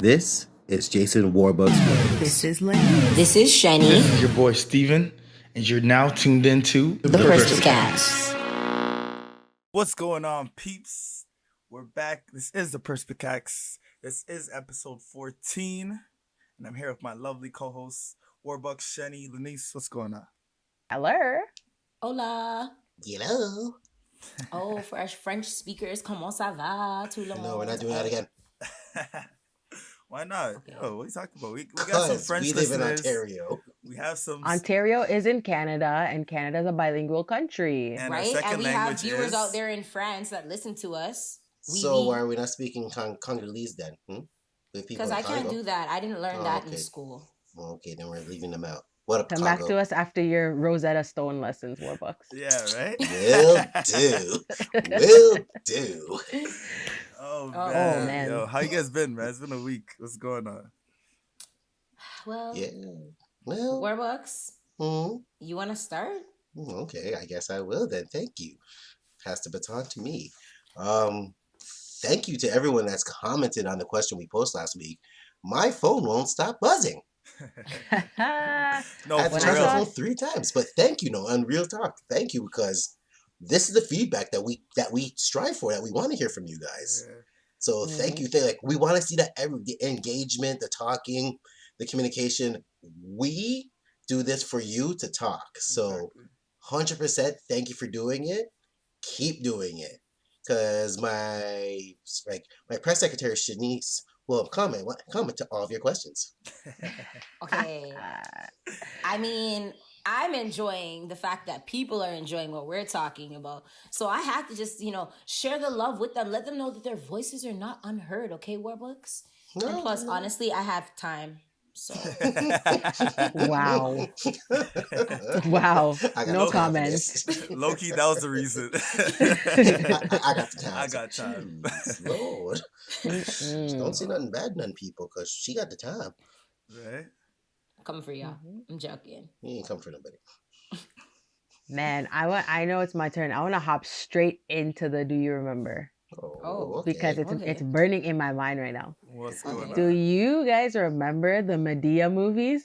This is Jason Warbucks. This is Lane. This is Shani. This is your boy Steven, and you're now tuned into The Perspicax. What's going on, peeps? We're back. This is the Perspicax. This is episode 14, and I'm here with my lovely co-hosts, Warbucks, Shani, Lenice. What's going on? Hello. Hola. Hello. Oh, for our French speakers, comment ça va? Tout le monde. No, we're not doing that again. Why not? Okay. Yo, what are you talking about? We got some French we live in listeners. Ontario. We have some... Ontario is in Canada, and Canada's a bilingual country. And our Right? second And we have language viewers is... out there in France that listen to us. So why are we not speaking Congolese then? Because I can't do that. I didn't learn that in school. Well, okay, then we're leaving them out. What up, Come Congo? back to us after your Rosetta Stone lessons, Warbucks. Yeah, right? Will do. Will do. Oh, Oh, man. man. Yo, how you guys been, man? It's been a week. What's going on? Well, Yeah. Well. Warbucks, you want to start? Okay, I guess I will then. Thank you. Pass the baton to me. Thank you to everyone that's commented on the question we posted last week. My phone won't stop buzzing. No, I've for tried real. my phone 3 times, but thank you, on real talk. Thank you, because this is the feedback that we strive for, that we want to hear from you guys. Yeah. So thank you. We want to see that the engagement, the talking, the communication. We do this for you to talk. So 100% thank you for doing it. Keep doing it. Because my press secretary, Shanice, will comment to all of your questions. Okay. I mean, I'm enjoying the fact that people are enjoying what we're talking about. So I have to just, share the love with them. Let them know that their voices are not unheard. Okay, Warbucks? No, And plus, no. honestly, I have time. So Wow. Wow. I got No no comments. confidence. Low-key, that was the reason. I got the time. I got time. Jeez, Lord. Don't say nothing bad on people, because she got the time. Right? I'm coming for y'all. I'm joking. He ain't come for nobody. Man, I know it's my turn. I want to hop straight into the Do You Remember? Oh, okay. Because it's burning in my mind right now. What's going Do on? you guys remember the Medea movies?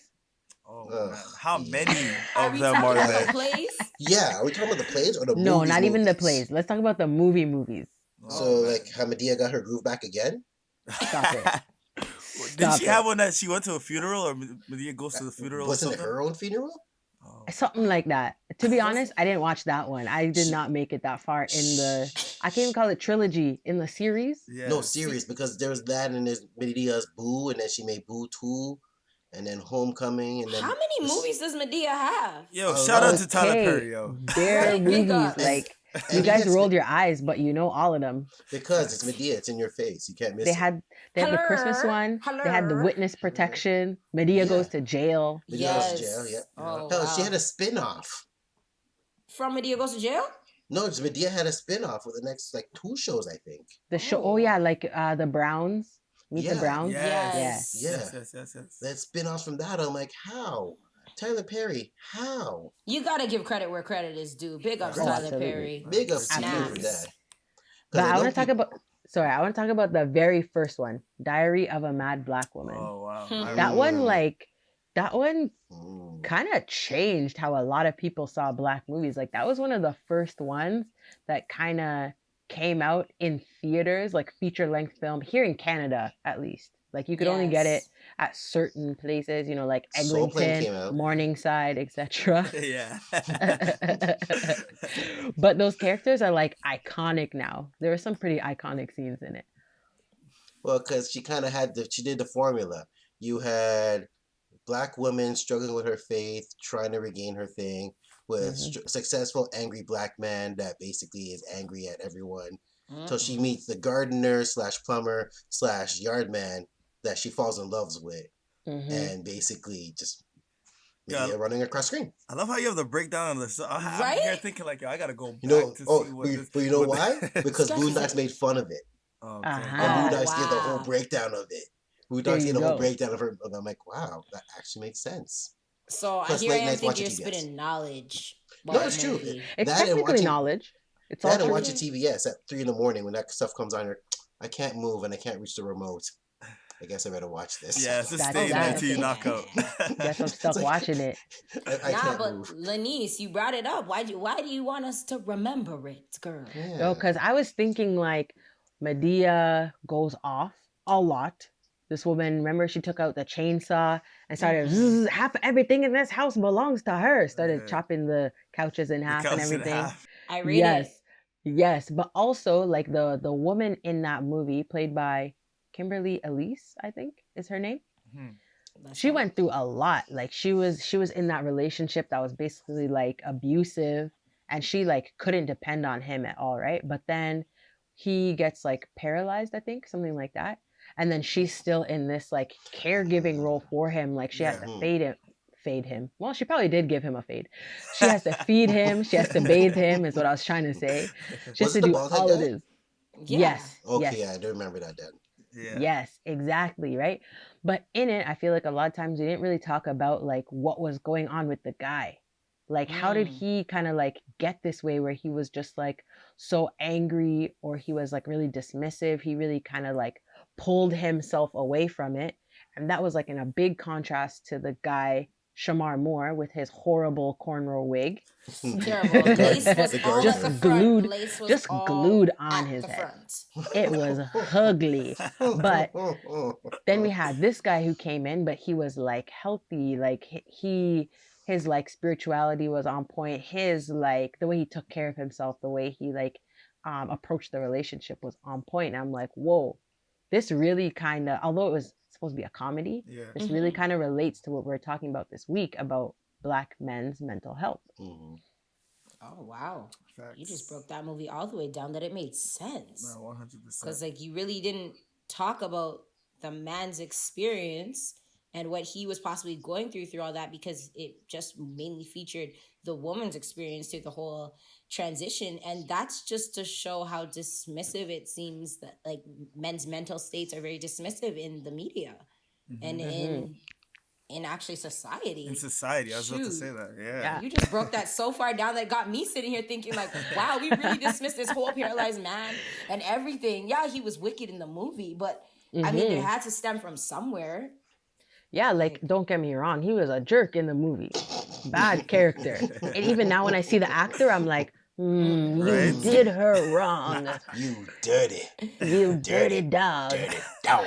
Oh, Ugh, man. How yeah. many Are of we them talking are about there? the plays? Yeah, are we talking about the plays or the No, movies? not even the movies? plays. Let's talk about the movies. So, Oh, man. how Medea got her groove back again? Stop it. Did Stop she it. have one that she went to a funeral, or Medea goes to the funeral? Wasn't or it something? her own funeral? Oh. Something like that. To be honest, I didn't watch that one. I did not make it that far in the... I can't even call it trilogy. In the series? Yeah. No, serious, because there's that, and there's Medea's Boo, and then she made Boo 2, and then Homecoming, and then... How many movies does Medea have? Yo, shout out to Tyler Okay, Perry, yo. They're Right, big movies. ups. Like, And you guys it's- rolled your eyes, but you know all of them. Because it's Medea, it's in your face. You can't miss They it. had the Christmas Hello? one. They had the Hello? witness protection. Medea Yeah. goes to jail. Medea goes to jail, yeah. Oh, Hell, wow. she had a spin-off. From Medea Goes to Jail? No, it's Medea had a spin-off with the next, 2 shows, I think. The show. Oh. Oh yeah, like the Browns. Meet the Yeah. Browns. Yes. Yeah. Yes. That spin-offs from that, I'm like, how? Tyler Perry, how? You gotta give credit where credit is due. Big ups, Oh, Tyler absolutely. Perry. Big ups to you for Snaps. that. 'Cause But I know want to talk people- about. Sorry, I want to talk about the very first one, Diary of a Mad Black Woman. Oh, wow. Hmm. I That remember one, that one Mm. kind of changed how a lot of people saw black movies. Like that was one of the first ones that kind of came out in theaters, like feature length film here in Canada, at least. Like you could only get it Yes. at certain places, like Soul Plane came Eglinton, out. Morningside, etc. Yeah. But those characters are like iconic now. There were some pretty iconic scenes in it. Well, because she kind of she did the formula. You had black woman struggling with her faith, trying to regain her thing, with successful, angry black man that basically is angry at everyone. Till she meets the gardener / plumber / yardman that she falls in love with, and basically just Medea running across screen. I love how you have the breakdown of this. I'm Right? here thinking like, yo, I gotta go back You know, to see what this. but you know what why? Because Stretches Boondocks it. made fun of it. Oh, okay. Uh-huh. And Oh, Boondocks gave the whole wow. breakdown of it. There Boondocks you gave the whole go. breakdown of her. And I'm like, wow, that actually makes sense. So Plus here I late am nights thinking watching you're TBS. spitting knowledge. No, about it's a true. movie. It's That and technically watching- knowledge. It's all That and true. watching TBS at 3 a.m. when that stuff comes on. I can't move and I can't reach the remote. I guess I better watch this. Yeah, just That's stay there that. until you knock out. Guess I'm It's stuck like, watching it. I Nah, can't but move. Lanice, you brought it up. Why do you want us to remember it, girl? Yeah. No, because I was thinking like Medea goes off a lot. This woman, remember, she took out the chainsaw and started Mhm. half everything in this house belongs to her. Started Yeah. chopping the couches in The half and couch in everything. half. I read Yes, it. yes, but also like the woman in that movie played by Kimberly Elise, I think is her name. Mhm. That's She right. went through a lot. Like she was in that relationship that was basically like abusive, and she like couldn't depend on him at all, right? But then he gets like paralyzed, I think, something like that. And then she's still in this like caregiving role for him. Like she has Yeah. to fade him. Well, she probably did give him a fade. She has to feed him, she has to bathe him, is what I was trying to say. She has Was to it the do bald head all of guy? this. Yeah. Yes, Okay, yes. yeah, I do remember that then. Yeah. Yes, exactly, right? But in it, I feel like a lot of times we didn't really talk about like what was going on with the guy. Like how did Mm. he kind of like get this way where he was just like so angry, or he was like really dismissive. He really kind of like pulled himself away from it. And that was like in a big contrast to the guy Shamar Moore with his horrible cornrow wig. Terrible. Lace was The all at just the gardener. front. glued, Lace was just all glued on at his the head. front. It was ugly. But then we had this guy who came in, but he was like healthy, like his like spirituality was on point, his like the way he took care of himself, the way he like approached the relationship was on point. And I'm like, whoa, this really kind of, although it was supposed to be a comedy, Yeah. this really Mhm. kind of relates to what we're talking about this week about Black men's mental health. Mhm. Oh wow. You just Facts. broke that movie all the way down that it made sense. No, 100%. Because like you really didn't talk about the man's experience and what he was possibly going through all that, because it just mainly featured the woman's experience through the whole transition. And that's just to show how dismissive it seems that like men's mental states are very dismissive in the media and Mhm. in actually society. In society, I was about to Shoot. say that. Yeah. Yeah. You just broke that so far down that got me sitting here thinking like, wow, we really dismissed this whole paralyzed man and everything. Yeah, he was wicked in the movie, but I mean, it Mhm. had to stem from somewhere. Yeah, like don't get me wrong, he was a jerk in the movie. Bad character. And even now when I see the actor, I'm like, you Right? did her wrong. You dirty, You dirty dog. dirty dog.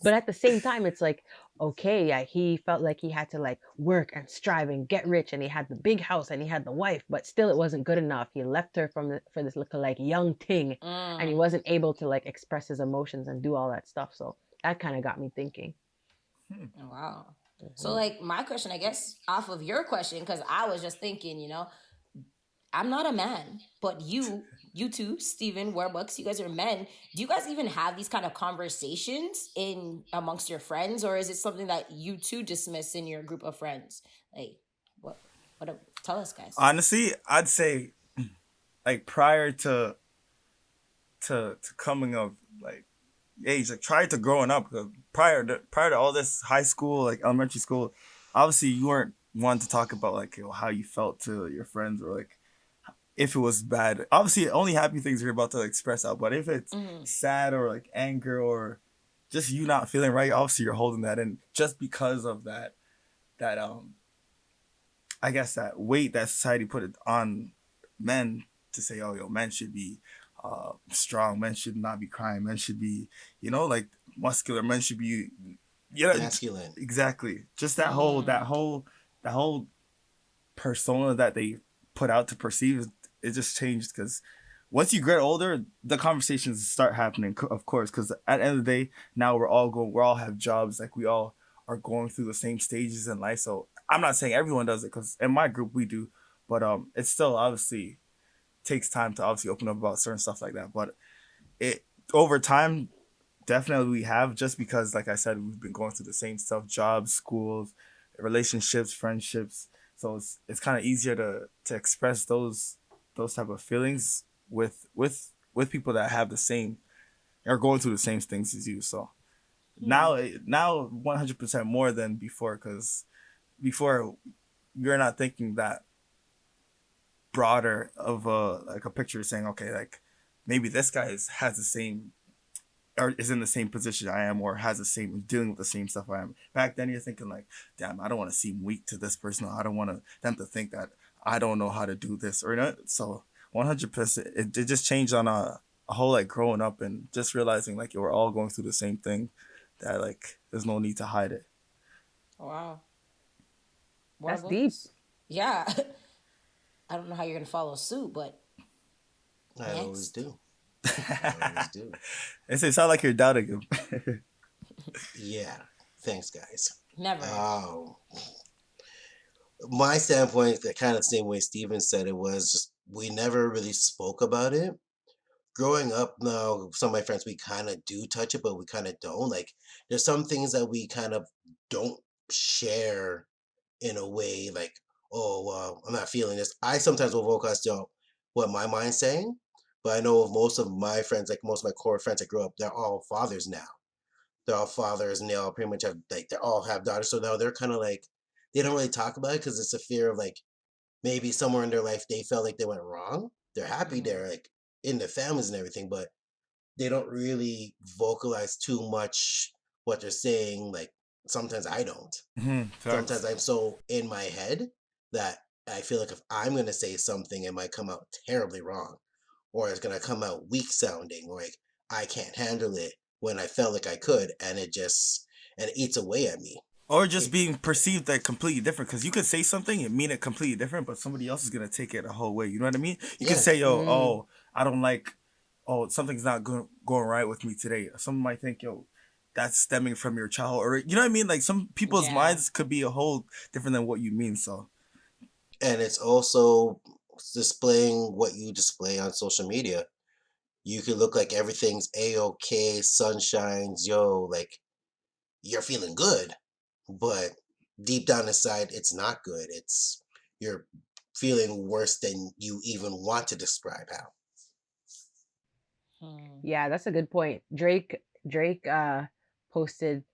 But at the same time, it's like, okay, yeah, he felt like he had to like work and strive and get rich, and he had the big house and he had the wife, but still it wasn't good enough. He left her for this little like young thing, and he wasn't able to like express his emotions and do all that stuff. So that kind of got me thinking. Wow. So like my question, I guess, off of your question, because I was just thinking, I'm not a man, but you two, Steven, Warbucks, you guys are men. Do you guys even have these kind of conversations in amongst your friends, or is it something that you two dismiss in your group of friends? Like, tell us, guys. Honestly, I'd say like prior to coming of like age, like prior to growing up, prior to all this high school, like elementary school, obviously you weren't one to talk about like how you felt to your friends or like if it was bad. Obviously, only happy things you're about to express out. But if it's sad or like anger or just you not feeling right, obviously you're holding that in just because of that I guess that weight that society put it on men to say, oh, yo, men should be strong. Men should not be crying. Men should be, like muscular. Men should be, Masculine. Exactly. Just that whole persona that they put out to perceive, it just changed because once you get older, the conversations start happening, of course, because at the end of the day, now we all have jobs, like we all are going through the same stages in life. So I'm not saying everyone does it, because in my group we do, but it still obviously takes time to obviously open up about certain stuff like that. But it over time, definitely we have, just because, like I said, we've been going through the same stuff: jobs, schools, relationships, friendships. So it's kind of easier to express those type of feelings with people that have the same are going through the same things as you. So now 100% more than before, because before you're not thinking that broader of a picture, saying, okay, like maybe this guy has the same, or is in the same position I am, or has the same, dealing with the same stuff I am. Back then, you're thinking like, damn, I don't want to seem weak to this person. I don't want them to think that I don't know how to do this or not. So 100%, it just changed on a whole like growing up and just realizing like we're all going through the same thing. That like there's no need to hide it. Wow. That's deep. Yeah. I don't know how you're gonna follow suit, but I always do. I always do. It sounds like you're doubting him. Yeah. Thanks, guys. Never. My standpoint, the kind of same way Steven said it, was just we never really spoke about it. Growing up now, some of my friends, we kind of do touch it, but we kind of don't. Like, there's some things that we kind of don't share in a way like, oh, well, I'm not feeling this. I sometimes will vocalize what my mind's saying, but I know of most of my friends, like most of my core friends that grew up, they're all fathers now. They're all fathers and they all pretty much have, like, they all have daughters. So now they're kind of like, they don't really talk about it because it's a fear of like, maybe somewhere in their life they felt like they went wrong. They're happy they're like in their families and everything, but they don't really vocalize too much what they're saying. Like, sometimes I don't. Sometimes I'm so in my head that I feel like if I'm going to say something, it might come out terribly wrong, or it's going to come out weak sounding, or like I can't handle it when I felt like I could, and it eats away at me. Or just being perceived like completely different, because you could say something and mean it completely different, but somebody else is gonna take it a whole way. You know what I mean? You can say, "Yo, oh, I don't like, oh, something's not going right with me today." Someone might think, "Yo, that's stemming from your childhood," or you know what I mean? Like some people's minds could be a whole different than what you mean. So, and it's also displaying what you display on social media. You could look like everything's a-okay, sunshines, like you're feeling good, but deep down inside, it's not good. You're feeling worse than you even want to describe how. Yeah, that's a good point. Drake posted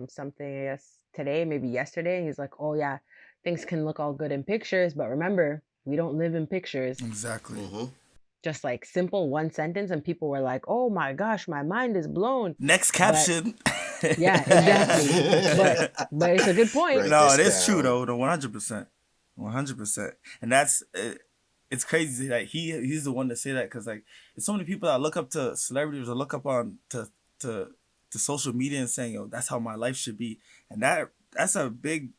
something, I guess today, maybe yesterday, and he's like, "Oh yeah, things can look all good in pictures, but remember, we don't live in pictures." Exactly. Just like simple one sentence, and people were like, "Oh my gosh, my mind is blown." Next caption. Yeah, exactly. but it's a good point. No, it is true though. 100%, 100%, and that's it's crazy that he's the one to say that, because like it's so many people that look up to celebrities or look up on to social media and saying, "Yo, that's how my life should be," and that's a big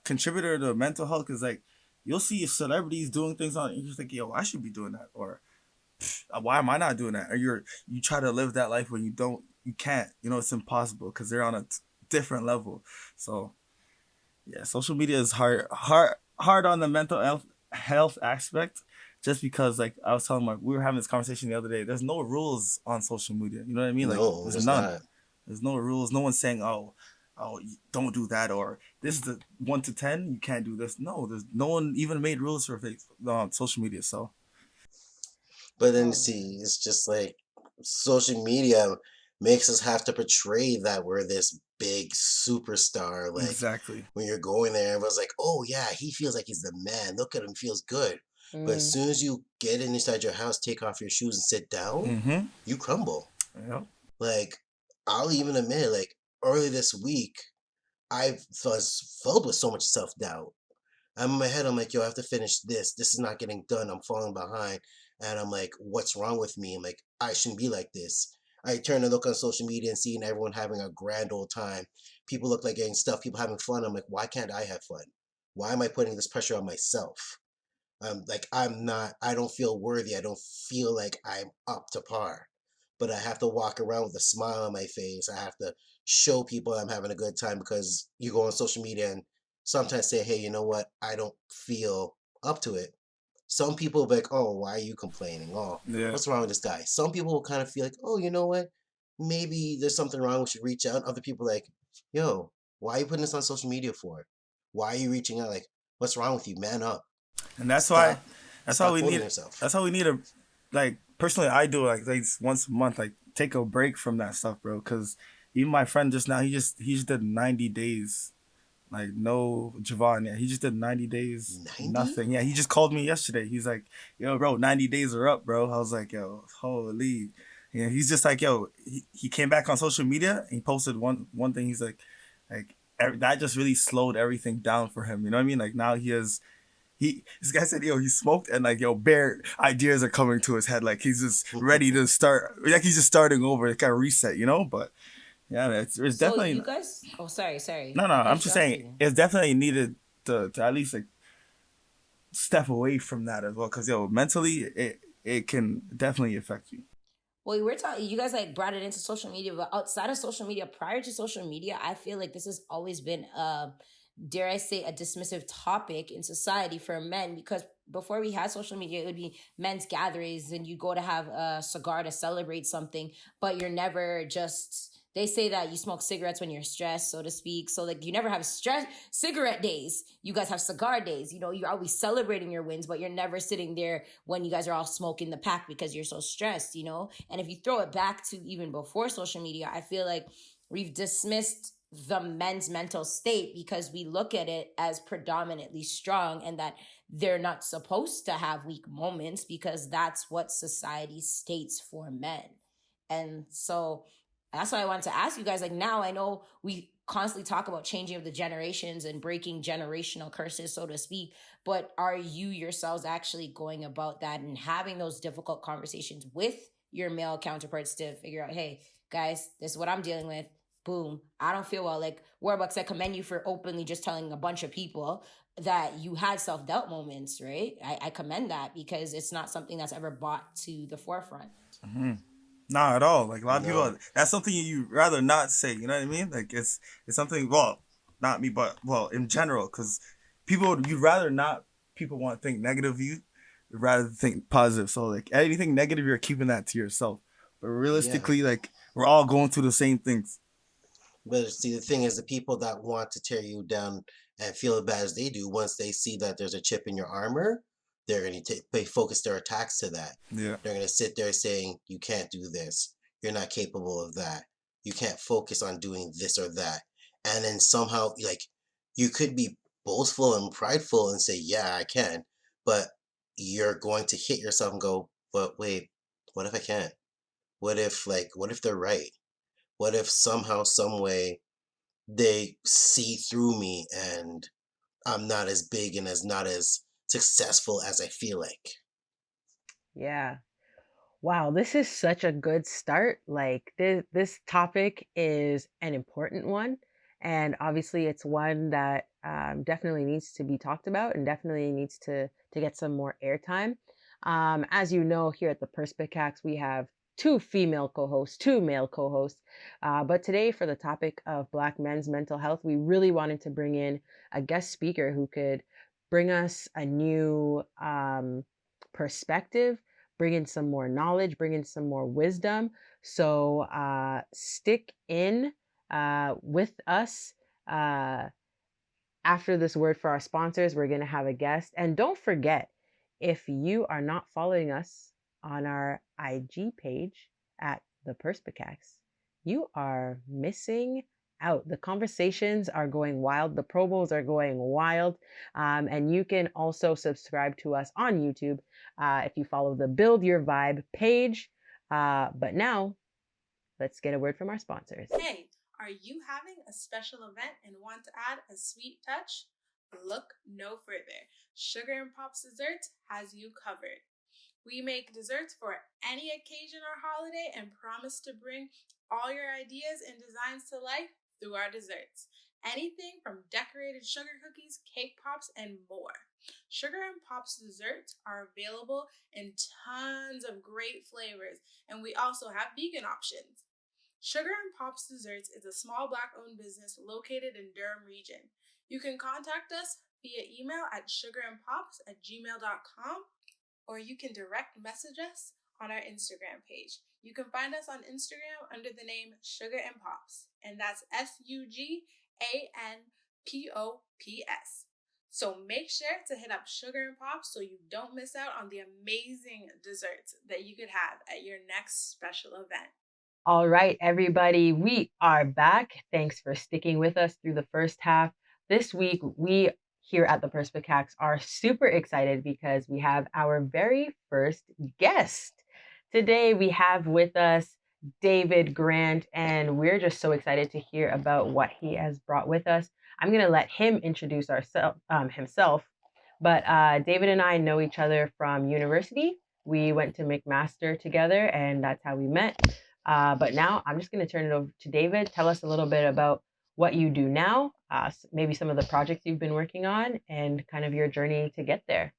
contributor to mental health, because like you'll see celebrities doing things on, and you're just like, "Yo, I should be doing that," or "Why am I not doing that?" Or you try to live that life when you can't, it's impossible because they're on a different level. So yeah, social media is hard on the mental health aspect, just because like I was telling we were having this conversation the other day. There's no rules on social media. You know what I mean? Like no, there's none. Not. There's no rules. No one's saying, oh, don't do that, or this is the 1 to 10. You can't do this. No, there's no one even made rules for social media. So. But then see, it's just like social media makes us have to portray that we're this big superstar. Like, exactly. When you're going there, everyone's like, "Oh yeah, he feels like he's the man. Look at him, feels good." But as soon as you get inside your house, take off your shoes and sit down, you crumble. Yeah. Like, I'll even admit, like early this week, I was filled with so much self-doubt. I'm in my head, I'm like, yo, I have to finish this. This is not getting done. I'm falling behind. And I'm like, what's wrong with me? I'm like, I shouldn't be like this. I turn and look on social media and seeing everyone having a grand old time. People look like getting stuff, people having fun. I'm like, why can't I have fun? Why am I putting this pressure on myself? Like, I don't feel worthy. I don't feel like I'm up to par. But I have to walk around with a smile on my face. I have to show people I'm having a good time, because you go on social media and sometimes say, hey, you know what? I don't feel up to it. Some people will be like, oh, why are you complaining? Oh, what's wrong with this guy? Some people will kind of feel like, oh, you know what? Maybe there's something wrong. We should reach out. Other people are like, yo, why are you putting this on social media for? Why are you reaching out? Like, what's wrong with you? Man up. And that's why we need yourself. That's how we need to, like, personally, I do like once a month, like take a break from that stuff, bro. Because even my friend just now, he just did 90 days Like no Javon. Yeah, he just did 90 days, 90? nothing. Yeah, he just called me yesterday. He's like, yo, bro, 90 days are up, bro. I was like, yo, holy. Yeah, he's just like, yo, he came back on social media and he posted one thing. He's like that just really slowed everything down for him. You know what I mean? Like now this guy said, yo, he smoked and like, yo, bare ideas are coming to his head. Like he's just ready to start, like he's just starting over, kind of reset, you know? But yeah, it's So definitely, you guys, oh, sorry. no, I'm Finish just your saying statement. it's definitely needed to at least like step away from that as well. Cause yo, mentally it can definitely affect you. Well, we're talking. You guys like brought it into social media, but outside of social media, prior to social media, I feel like this has always been dare I say, a dismissive topic in society for men, because before we had social media, it would be men's gatherings and you go to have a cigar to celebrate something, but you're never just. They say that you smoke cigarettes when you're stressed, so to speak. So like you never have cigarette days. You guys have cigar days. You know, you're always celebrating your wins, but you're never sitting there when you guys are all smoking the pack because you're so stressed, you know? And if you throw it back to even before social media, I feel like we've dismissed the men's mental state because we look at it as predominantly strong, and that they're not supposed to have weak moments because that's what society states for men. And so that's why I wanted to ask you guys, like, now I know we constantly talk about changing of the generations and breaking generational curses, so to speak, but are you yourselves actually going about that and having those difficult conversations with your male counterparts to figure out, hey guys, this is what I'm dealing with, boom, I don't feel well. Like Warbucks, I commend you for openly just telling a bunch of people that you had self-doubt moments, right? I commend that because it's not something that's ever brought to the forefront. Mm-hmm. Not at all. Like a lot of people, No. that's something you rather not say. You know what I mean? Like it's something. Well, not me, but well, in general, because you'd rather not. People want to think negative of you, rather than think positive. So like anything negative, you're keeping that to yourself. But Yeah. realistically, like we're all going through the same things. But see, the thing is, the people that want to tear you down and feel as bad as they do, once they see that there's a chip in your armor, they're going to focus their attacks to that. Yeah. They're going to sit there saying, you can't do this. You're not capable of that. You can't focus on doing this or that. And then somehow, like, you could be boastful and prideful and say, yeah, I can. But you're going to hit yourself and go, but wait, what if I can't? What if they're right? What if somehow, some way, they see through me and I'm not as big and as not as successful as I feel like? Yeah. Wow, this is such a good start. Like this topic is an important one, and obviously it's one that definitely needs to be talked about and definitely needs to get some more airtime. As you know, here at the Perspicax, we have two female co-hosts, two male co-hosts. But today, for the topic of Black men's mental health, we really wanted to bring in a guest speaker who could bring us a new perspective, bring in some more knowledge, bring in some more wisdom. So stick in with us. After this word for our sponsors, we're going to have a guest. And don't forget, if you are not following us on our IG page at the Perspicax, you are missing out. The conversations are going wild. The promos are going wild. And you can also subscribe to us on YouTube if you follow the Build Your Vibe page. But now, let's get a word from our sponsors. Hey, are you having a special event and want to add a sweet touch? Look no further. Sugar and Pops Desserts has you covered. We make desserts for any occasion or holiday and promise to bring all your ideas and designs to life through our desserts. Anything from decorated sugar cookies, cake pops, and more. Sugar and Pops desserts are available in tons of great flavors, and we also have vegan options. Sugar and Pops Desserts is a small Black-owned business located in Durham region. You can contact us via email at sugarandpops@gmail.com, or you can direct message us on our Instagram page. You can find us on Instagram under the name Sugar and Pops, and that's SUGANPOPS. So make sure to hit up Sugar and Pops so you don't miss out on the amazing desserts that you could have at your next special event. All right, everybody, we are back. Thanks for sticking with us through the first half this week we here at the Perspicax are super excited because we have our very first guest. Today we have with us David Grant, and we're just so excited to hear about what he has brought with us. I'm going to let him introduce himself, but David and I know each other from university. We went to McMaster together, and that's how we met. But now I'm just going to turn it over to David. Tell us a little bit about what you do now, maybe some of the projects you've been working on, and kind of your journey to get there.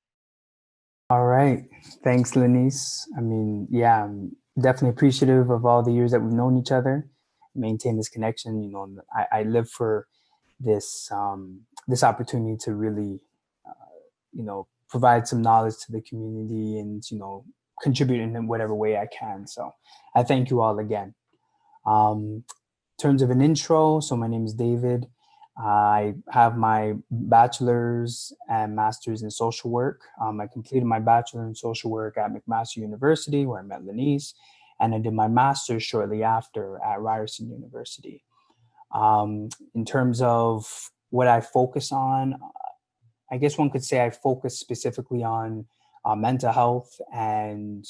All right. Thanks, Lenice. I mean, yeah, I'm definitely appreciative of all the years that we've known each other, maintain this connection. You know, I live for this this opportunity to really, you know, provide some knowledge to the community and, you know, contribute in whatever way I can. So I thank you all again. In terms of an intro, so my name is David. I have my bachelor's and master's in social work. I completed my bachelor in social work at McMaster University, where I met Lenice, and I did my master's shortly after at Ryerson University. In terms of what I focus on, I guess one could say I focus specifically on mental health and,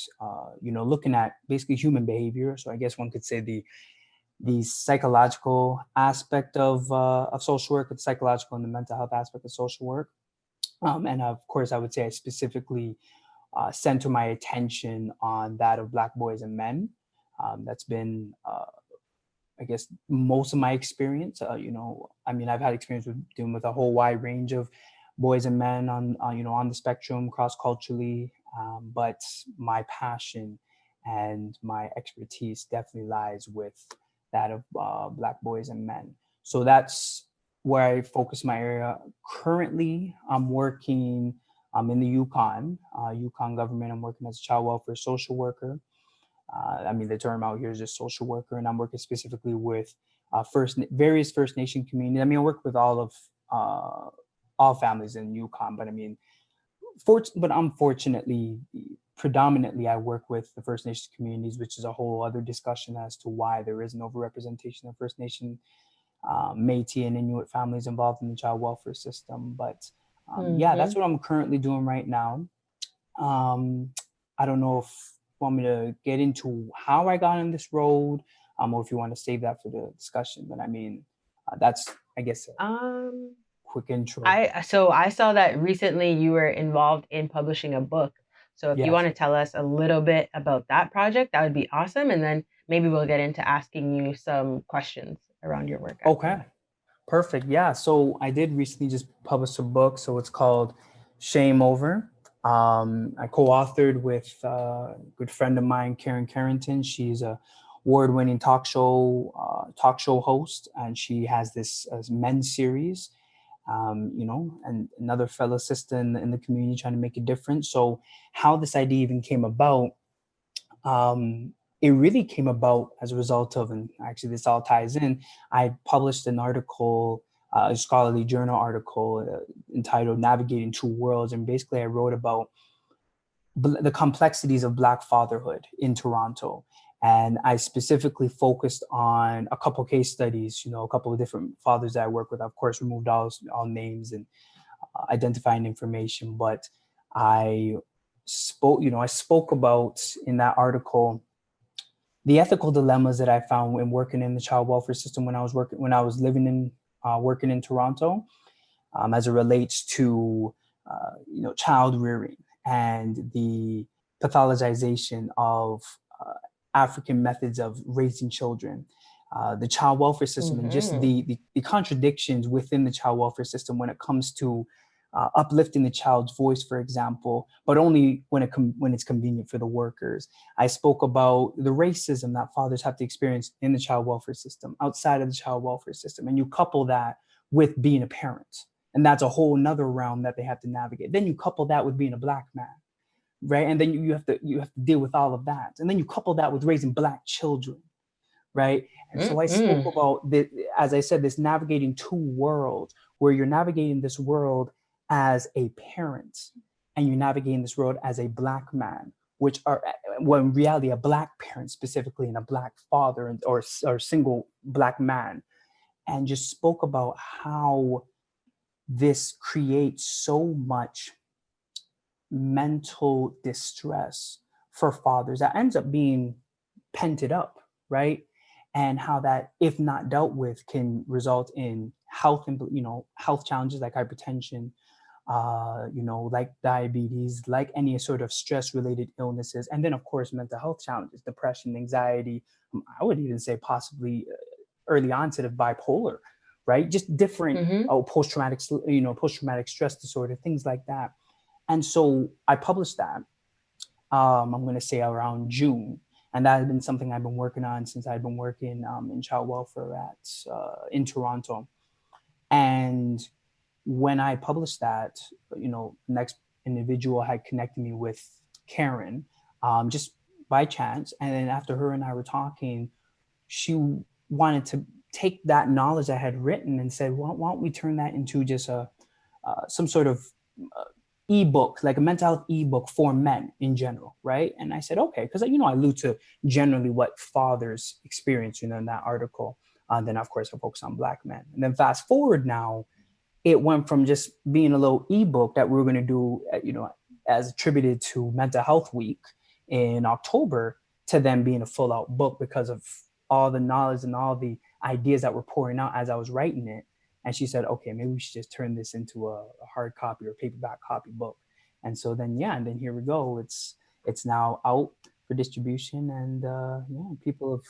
you know, looking at basically human behavior. So I guess one could say the psychological aspect of social work, the psychological and the mental health aspect of social work. And of course, I would say I specifically center my attention on that of Black boys and men. That's been, I guess, most of my experience. You know, I mean, I've had experience with dealing with a whole wide range of boys and men on you know, on the spectrum, cross-culturally, but my passion and my expertise definitely lies with that of Black boys and men. So that's where I focus my area. Currently, I'm working in the Yukon government. I'm working as a child welfare social worker. I mean, the term out here is just social worker, and I'm working specifically with various First Nation communities. I mean, I work with all families in Yukon, but I mean, unfortunately, predominantly, I work with the First Nation communities, which is a whole other discussion as to why there is an overrepresentation of First Nation, Métis, and Inuit families involved in the child welfare system. But yeah, that's what I'm currently doing right now. I don't know if you want me to get into how I got on this road, or if you want to save that for the discussion. But I mean, that's, I guess, quick intro. I saw that recently you were involved in publishing a book. So if you want to tell us a little bit about that project, that would be awesome. And then maybe we'll get into asking you some questions around your work. Okay, perfect. Yeah, so I did recently just publish a book. So it's called Shame Over. I co-authored with a good friend of mine, Karen Carrington. She's a award-winning talk show host, and she has this men's series. You know, and another fellow sister in the community trying to make a difference. So how this idea even came about, it really came about as a result of, and actually this all ties in, I published an article, a scholarly journal article entitled Navigating Two Worlds. And basically I wrote about the complexities of Black fatherhood in Toronto. And I specifically focused on a couple of case studies, you know, a couple of different fathers that I work with. Of course, removed all names and identifying information. But I spoke about in that article the ethical dilemmas that I found when working in the child welfare system when I was living in working in Toronto, as it relates to you know, child rearing and the pathologization of African methods of raising children, the child welfare system, and just the contradictions within the child welfare system when it comes to uplifting the child's voice, for example, but only when it's convenient for the workers. I spoke about the racism that fathers have to experience in the child welfare system, outside of the child welfare system, and you couple that with being a parent, and that's a whole nother realm that they have to navigate. Then you couple that with being a Black man, right? And then you have to deal with all of that. And then you couple that with raising Black children, right? And so I spoke about, as I said, this navigating two worlds, where you're navigating this world as a parent and you're navigating this world as a Black man, which are, well, in reality, a Black parent specifically and a Black father or single Black man. And just spoke about how this creates so much mental distress for fathers that ends up being pented up, right? And how that, if not dealt with, can result in health, health challenges like hypertension, like diabetes, like any sort of stress-related illnesses, and then of course mental health challenges, depression, anxiety. I would even say possibly early onset of bipolar, right? Just different post-traumatic stress disorder, things like that. And so I published that. I'm going to say around June, and that has been something I've been working on since I've been working in child welfare in Toronto. And when I published that, next individual had connected me with Karen, just by chance. And then after her and I were talking, she wanted to take that knowledge I had written and said, well, why don't we turn that into just some sort of ebook, like a mental health ebook for men in general, right? And I said, okay, because I allude to generally what fathers experience, in that article. Then of course I focus on Black men. And then fast forward now, it went from just being a little ebook that we were going to do, as attributed to Mental Health Week in October, to then being a full out book because of all the knowledge and all the ideas that were pouring out as I was writing it. And she said, okay, maybe we should just turn this into a hard copy or paperback copy book. And so then, and then here we go. It's now out for distribution, and people have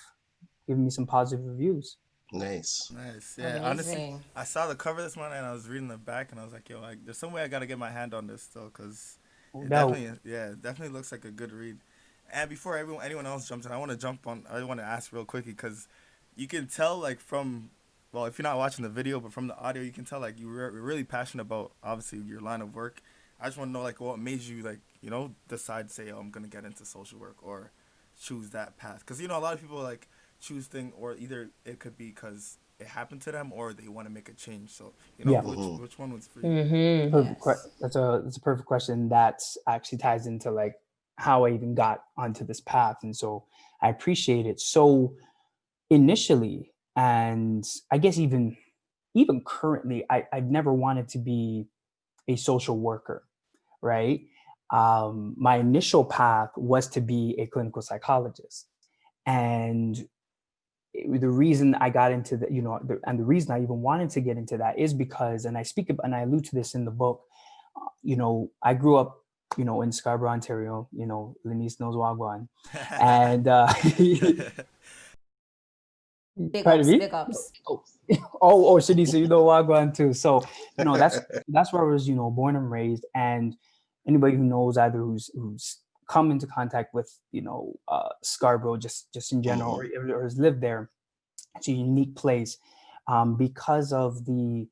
given me some positive reviews. Nice. Yeah, amazing. Honestly, I saw the cover this morning and I was reading the back and I was like, yo, there's some way I gotta get my hand on this still, because it definitely looks like a good read. And before anyone else jumps in, I want to ask real quickly, because you can tell, like, from, well, if you're not watching the video, but from the audio, you can tell, like, you're really passionate about, obviously, your line of work. I just want to know, like, what made you, like, decide to say, oh, I'm going to get into social work, or choose that path. Because, a lot of people, like, choose things, or either it could be because it happened to them or they want to make a change. So, which one was for you? That's a perfect question. That actually ties into, like, how I even got onto this path. And so I appreciate it. So initially, and I guess even currently, I've never wanted to be a social worker, right? My initial path was to be a clinical psychologist. And the reason I got into and the reason I even wanted to get into that is because, and I allude to this in the book, I grew up, in Scarborough, Ontario, Lenice knows Wagwan. And big ups. Oh, Shanice, you know Wagwan too. So, that's where I was, born and raised. And anybody who knows, either who's come into contact with, Scarborough just in general, or has lived there, it's a unique place because of the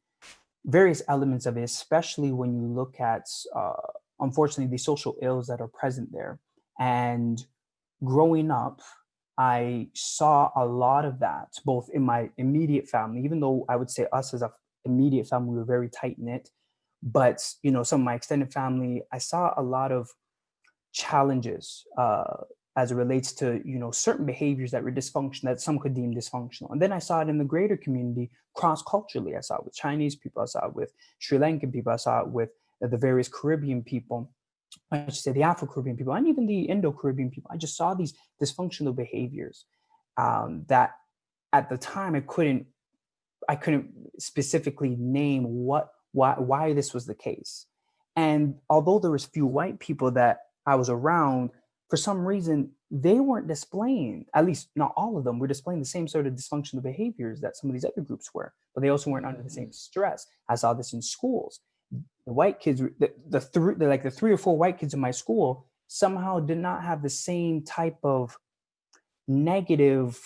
various elements of it, especially when you look at, unfortunately, the social ills that are present there. And growing up, I saw a lot of that, both in my immediate family, even though I would say us as an immediate family, we were very tight knit. But, some of my extended family, I saw a lot of challenges as it relates to, certain behaviors that were dysfunctional, that some could deem dysfunctional. And then I saw it in the greater community, cross-culturally. I saw it with Chinese people, I saw it with Sri Lankan people, I saw it with the various Caribbean people, I should say the Afro-Caribbean people, and even the Indo-Caribbean people. I just saw these dysfunctional behaviors that at the time I couldn't specifically name why this was the case. And although there was few white people that I was around, for some reason, they weren't displaying, at least not all of them, were displaying the same sort of dysfunctional behaviors that some of these other groups were, but they also weren't under the same stress. I saw this in schools. The white kids, the three or four white kids in my school somehow did not have the same type of negative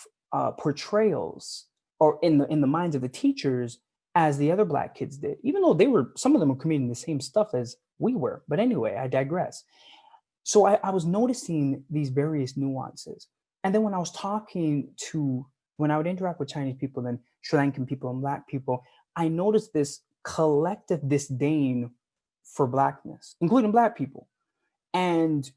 portrayals or in the minds of the teachers as the other Black kids did, even though some of them were committing the same stuff as we were. But anyway, I digress. So I was noticing these various nuances. And then when I would interact with Chinese people and Sri Lankan people and Black people, I noticed this collective disdain for Blackness, including Black people. And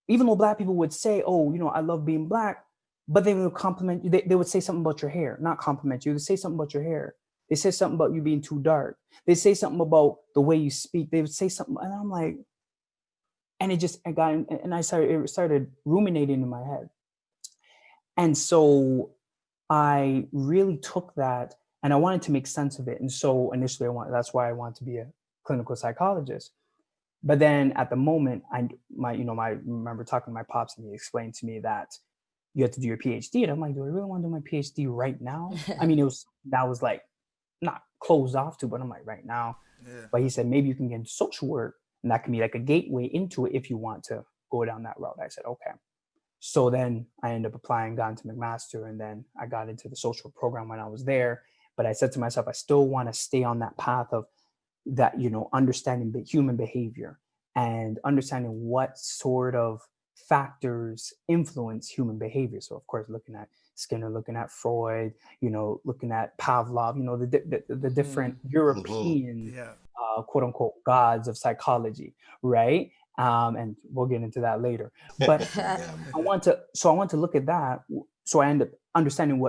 even though Black people would say, oh, I love being Black, but they would compliment you. They would say something about your hair, not compliment you. They would say something about your hair. They say something about you being too dark. They say something about the way you speak. They would say something, and I'm like, and I started ruminating in my head. And so I really took that and I wanted to make sense of it. And so initially that's why I wanted to be a clinical psychologist. But then at the moment, I remember talking to my pops and he explained to me that you have to do your PhD. And I'm like, do I really want to do my PhD right now? I mean, that was like not closed off to, but I'm like, right now. Yeah. But he said, maybe you can get into social work and that can be like a gateway into it if you want to go down that route. I said, okay. So then I ended up applying, got into McMaster, and then I got into the social program when I was there. But I said to myself, I still want to stay on that path of that, understanding the human behavior and understanding what sort of factors influence human behavior. So of course, looking at Skinner, looking at Freud, looking at Pavlov, the different European, quote unquote, gods of psychology, right? And we'll get into that later. But I want to look at that. So I end up understanding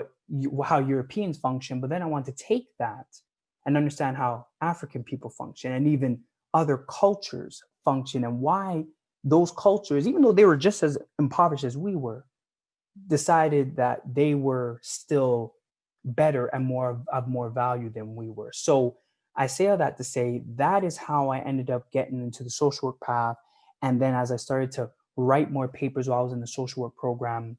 how Europeans function, but then I want to take that and understand how African people function and even other cultures function and why those cultures, even though they were just as impoverished as we were, decided that they were still better and more value than we were. So I say all that to say that is how I ended up getting into the social work path. And then as I started to write more papers while I was in the social work program,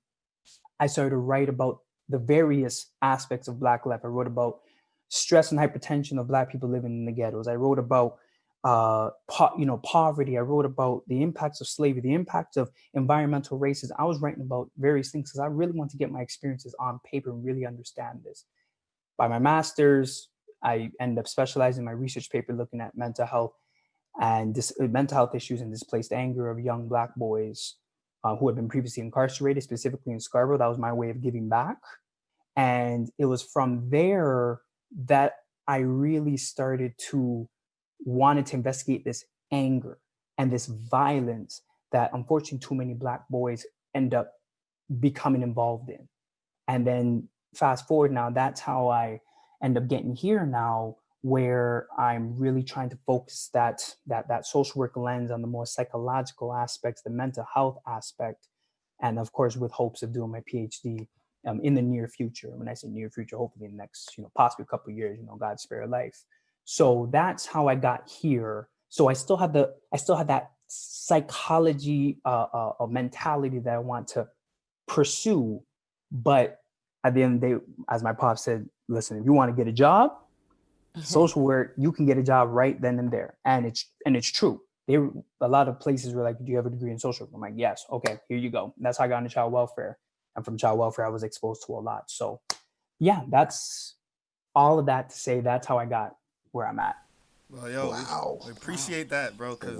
I started to write about the various aspects of Black life. I wrote about stress and hypertension of Black people living in the ghettos. I wrote about poverty. I wrote about the impacts of slavery, the impacts of environmental racism. I was writing about various things because I really want to get my experiences on paper and really understand this. By my master's, I ended up specializing in my research paper looking at mental health and mental health issues and displaced anger of young Black boys who had been previously incarcerated, specifically in Scarborough. That was my way of giving back. And it was from there that I really started to wanted to investigate this anger and this violence that unfortunately too many Black boys end up becoming involved in. And then fast forward now, that's how I end up getting here now, where I'm really trying to focus that social work lens on the more psychological aspects, the mental health aspect, and of course with hopes of doing my PhD in the near future. When I say near future, hopefully in the next, possibly a couple of years, God spare life. So that's how I got here. So I still have that psychology mentality that I want to pursue, but at the end of the day, as my pop said, listen, if you want to get a job, social work, you can get a job right then and there. And it's true. A lot of places were like, do you have a degree in social work? I'm like, yes. Okay, here you go. And that's how I got into child welfare. And from child welfare, I was exposed to a lot. So yeah, that's all of that to say that's how I got where I'm at. Well, wow. we appreciate that, bro, because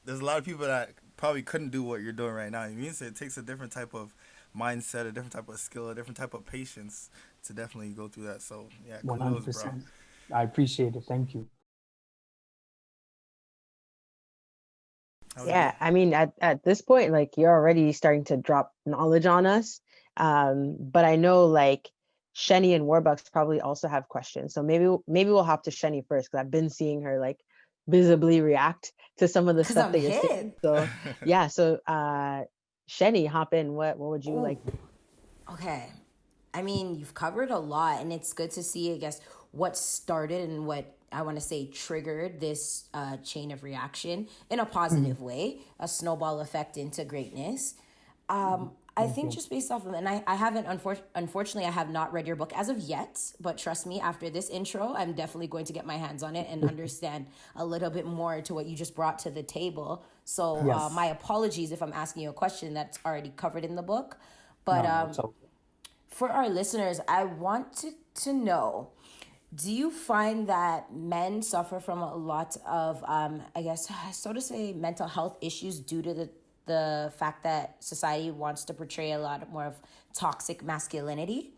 there's a lot of people that probably couldn't do what you're doing right now. It means it takes a different type of mindset, a different type of skill, a different type of patience to definitely go through that. So yeah, kudos, 100%. Bro. I appreciate it. Thank you. Yeah, I mean, at this point, like you're already starting to drop knowledge on us. But I know like Shenny and Warbucks probably also have questions. So maybe we'll hop to Shenny first because I've been seeing her like visibly react to some of the stuff that you're saying. So yeah, so Shenny, hop in. What would you like? Okay. I mean, you've covered a lot, and it's good to see, I guess, what started and what I want to say triggered this chain of reaction in a positive way, a snowball effect into greatness. I think just based off of, and I haven't, unfortunately, I have not read your book as of yet, but trust me, after this intro, I'm definitely going to get my hands on it and understand a little bit more to what you just brought to the table. So my apologies if I'm asking you a question that's already covered in the book. But for our listeners, I want to know, do you find that men suffer from a lot of, I guess, so to say, mental health issues due to the fact that society wants to portray a lot more of toxic masculinity?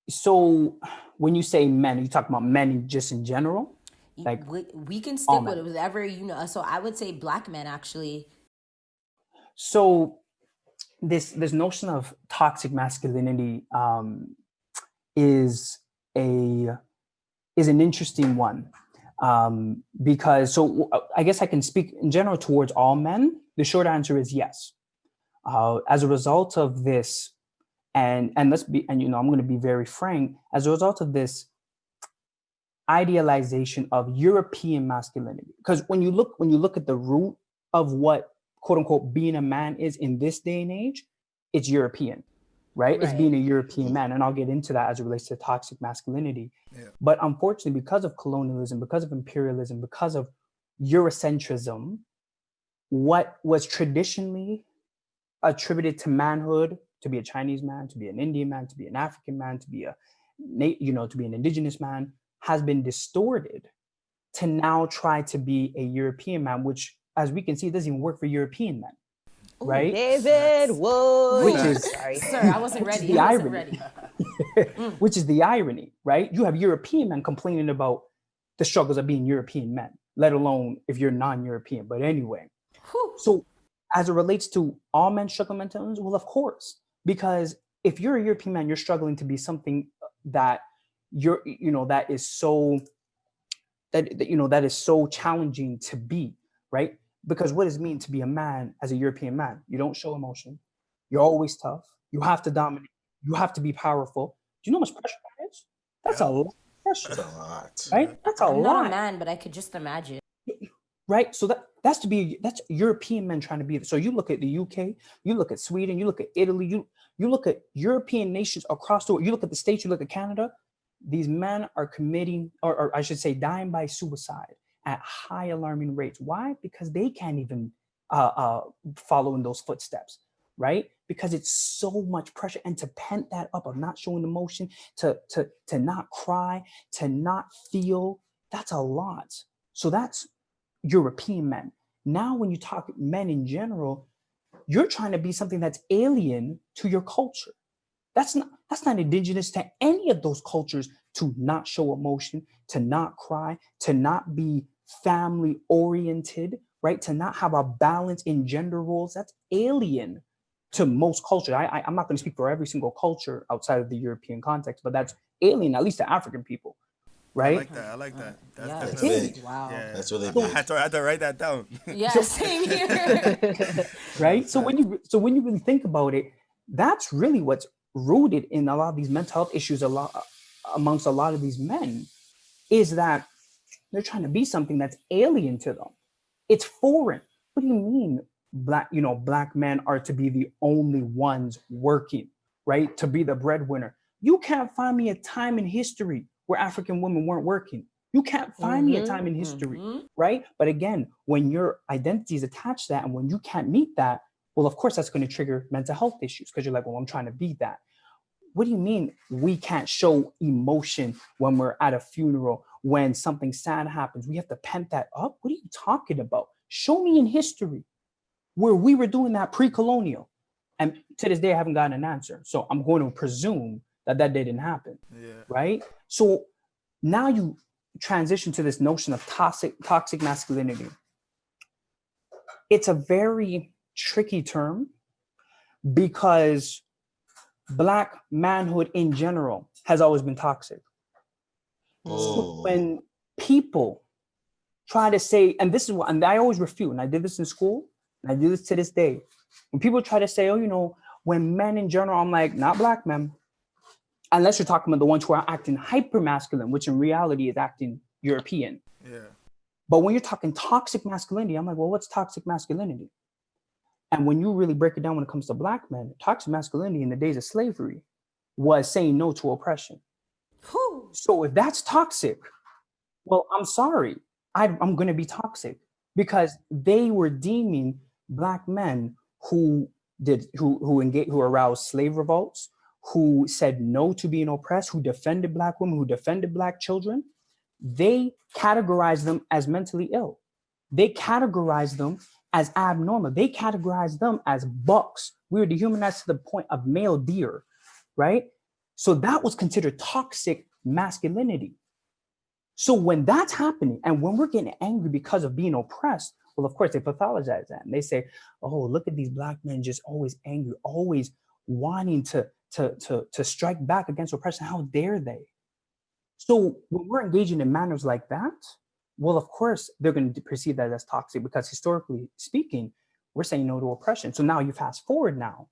So when you say men, are you talking about men just in general? Like we can stick with whatever, so I would say Black men, actually. So this notion of toxic masculinity, is an interesting one. Because I guess I can speak in general towards all men. The short answer is yes. As a result of this, and I'm going to be very frank, as a result of this idealization of European masculinity, because when you look at the root of what quote unquote being a man is in this day and age, it's European, right? It's being a European man, and I'll get into that as it relates to toxic masculinity. Yeah. But unfortunately, because of colonialism, because of imperialism, because of Eurocentrism, what was traditionally attributed to manhood, to be a Chinese man, to be an Indian man, to be an African man, to be to be an indigenous man, has been distorted to now try to be a European man, which, as we can see, doesn't even work for European men. Ooh, right? David Wood. Which is, sorry, sir, I wasn't ready. The irony. Which is the irony, right? You have European men complaining about the struggles of being European men, let alone if you're non-European. But anyway, so as it relates to all men struggling mental illness, well, of course, because if you're a European man, you're struggling to be something that that is so challenging to be, right? Because what does it mean to be a man as a European man? You don't show emotion. You're always tough. You have to dominate. You have to be powerful. Do you know how much pressure that is? That's a lot of pressure. That's a lot. Right? That's a lot. I'm not a man, but I could just imagine. Right? So that's European men trying to be. So you look at the UK, you look at Sweden, you look at Italy, you look at European nations across the world, you look at the States, you look at Canada. These men are committing, or I should say, dying by suicide at high alarming rates. Why? Because they can't even follow in those footsteps, right? Because it's so much pressure, and to pent that up of not showing emotion, to not cry, to not feel, that's a lot. So that's European men. Now, when you talk men in general, you're trying to be something that's alien to your culture. That's not indigenous to any of those cultures, to not show emotion, to not cry, to not be family oriented, right? To not have a balance in gender roles. That's alien to most cultures. I'm not going to speak for every single culture outside of the European context, but that's alien, at least to African people, right? I like that. That's big. Wow. Yeah. That's really big. I had to write that down. Yeah, same here. Right? So when you really think about it, that's really what's rooted in a lot of these mental health issues amongst a lot of these men, is that they're trying to be something that's alien to them. It's foreign. What do you mean black men are to be the only ones working, right? To be the breadwinner. You can't find me a time in history where African women weren't working. You can't find me a time in history, right? But again, when your identity is attached to that, and when you can't meet that, well, of course, that's going to trigger mental health issues, because you're like, well, I'm trying to be that. What do you mean we can't show emotion when we're at a funeral, when something sad happens? We have to pent that up? What are you talking about? Show me in history where we were doing that pre-colonial. And to this day, I haven't gotten an answer. So I'm going to presume that didn't happen, right? So now you transition to this notion of toxic masculinity. It's a very tricky term, because Black manhood in general has always been toxic. So when people try to say, and this is what, and I always refute, and I did this in school, and I do this to this day. When people try to say, when men in general, I'm like, not Black men, unless you're talking about the ones who are acting hyper masculine, which in reality is acting European. Yeah. But when you're talking toxic masculinity, I'm like, well, what's toxic masculinity? And when you really break it down when it comes to Black men, toxic masculinity in the days of slavery was saying no to oppression. Whew. So if that's toxic, well, I'm sorry, I'm going to be toxic, because they were deeming Black men who aroused slave revolts, who said no to being oppressed, who defended Black women, who defended Black children. They categorized them as mentally ill. They categorized them as abnormal. They categorized them as bucks. We were dehumanized to the point of male deer, right? So that was considered toxic masculinity. So when that's happening, and when we're getting angry because of being oppressed, well, of course, they pathologize that. And they say, oh, look at these Black men just always angry, always wanting to to strike back against oppression. How dare they? So when we're engaging in manners like that, well, of course, they're going to perceive that as toxic because historically speaking, we're saying no to oppression. So now you fast forward now,